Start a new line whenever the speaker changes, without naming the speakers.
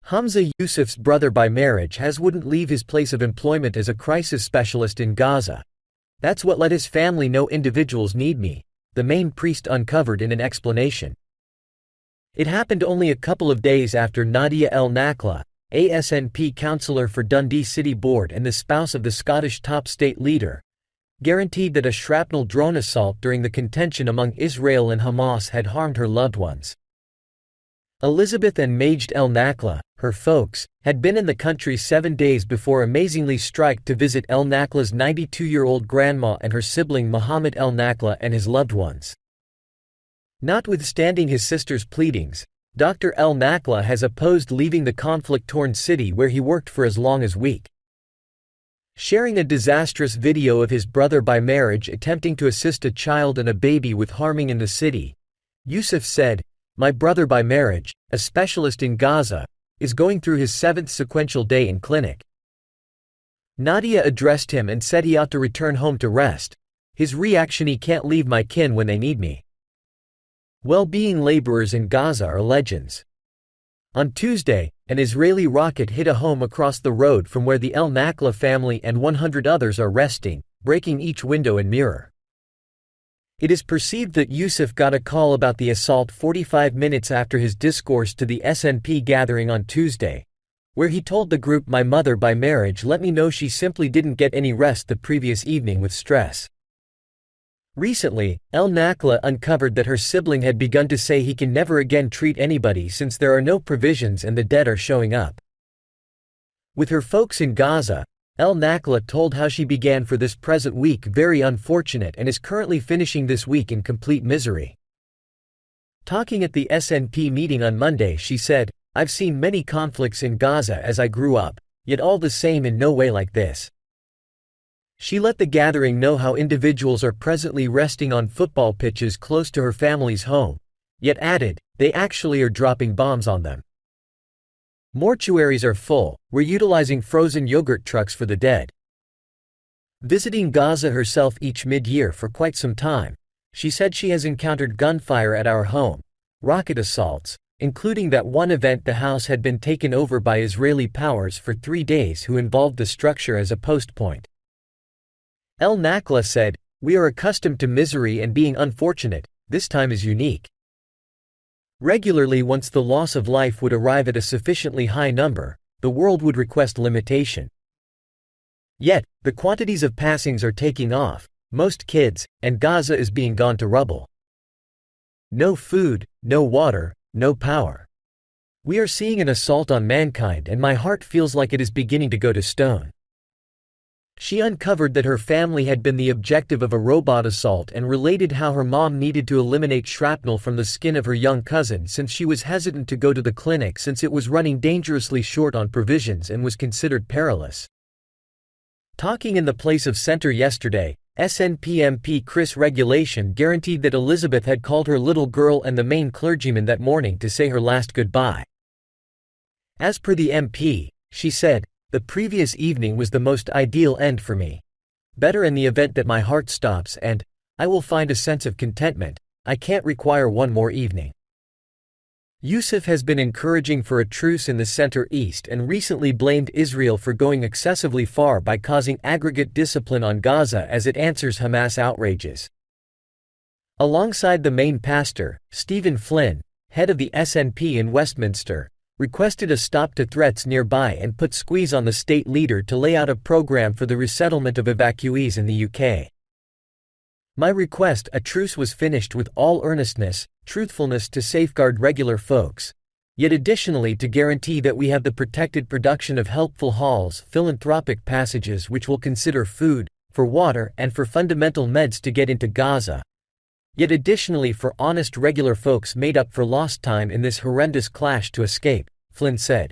Humza Yousaf's brother by marriage wouldn't leave his place of employment as a crisis specialist in Gaza. That's what let his family know individuals need me, the main priest uncovered in an explanation. It happened only a couple of days after Nadia El Nakla, a SNP councillor for Dundee City Board and the spouse of the Scottish top state leader, guaranteed that a shrapnel drone assault during the contention among Israel and Hamas had harmed her loved ones. Elizabeth and Majd El Nakla, her folks, had been in the country 7 days before amazingly striked to visit El Nakla's 92-year-old grandma and her sibling Mohammed El Nakla and his loved ones. Notwithstanding his sister's pleadings, Dr. El Nakla has opposed leaving the conflict-torn city where he worked for as long as a week. Sharing a disastrous video of his brother by marriage attempting to assist a child and a baby with harming in the city, Yousaf said, "My brother by marriage, a specialist in Gaza, is going through his 7th sequential day in clinic." Nadia addressed him and said he ought to return home to rest. His reaction: "He can't leave my kin when they need me." Well-being laborers in Gaza are legends. On Tuesday, an Israeli rocket hit a home across the road from where the El Nakla family and 100 others are resting, breaking each window and mirror. It is perceived that Yousaf got a call about the assault 45 minutes after his discourse to the SNP gathering on Tuesday, where he told the group, "My mother by marriage let me know she simply didn't get any rest the previous evening with stress." Recently, El Nakla uncovered that her sibling had begun to say he can never again treat anybody since there are no provisions and the dead are showing up. With her folks in Gaza, El Nakla told how she began for this present week very unfortunate and is currently finishing this week in complete misery. Talking at the SNP meeting on Monday, she said, "I've seen many conflicts in Gaza as I grew up, yet all the same in no way like this." She let the gathering know how individuals are presently resting on football pitches close to her family's home, yet added, "They actually are dropping bombs on them. Mortuaries are full, we're utilizing frozen yogurt trucks for the dead." Visiting Gaza herself each mid-year for quite some time, she said she has encountered gunfire at our home, rocket assaults, including that one event the house had been taken over by Israeli powers for 3 days who involved the structure as a post point. El Nakla said, "We are accustomed to misery and being unfortunate, this time is unique. Regularly, once the loss of life would arrive at a sufficiently high number, the world would request limitation. Yet, the quantities of passings are taking off, most kids, and Gaza is being gone to rubble. No food, no water, no power. We are seeing an assault on mankind and my heart feels like it is beginning to go to stone." She uncovered that her family had been the objective of a robot assault and related how her mom needed to eliminate shrapnel from the skin of her young cousin since she was hesitant to go to the clinic since it was running dangerously short on provisions and was considered perilous. Talking in the place of center yesterday, SNP MP Chris Regulation guaranteed that Elizabeth had called her little girl and the main clergyman that morning to say her last goodbye. As per the MP, she said, "The previous evening was the most ideal end for me. Better in the event that my heart stops and I will find a sense of contentment. I can't require one more evening." Yousaf has been encouraging for a truce in the Center East and recently blamed Israel for going excessively far by causing aggregate discipline on Gaza as it answers Hamas outrages. Alongside the main pastor, Stephen Flynn, head of the SNP in Westminster, requested a stop to threats nearby and put squeeze on the state leader to lay out a program for the resettlement of evacuees in the UK. "My request, a truce, was finished with all earnestness, truthfulness to safeguard regular folks, yet additionally to guarantee that we have the protected production of helpful hauls, philanthropic passages which will consider food, for water and for fundamental meds to get into Gaza. Yet additionally for honest regular folks made up for lost time in this horrendous clash to escape," Flynn said.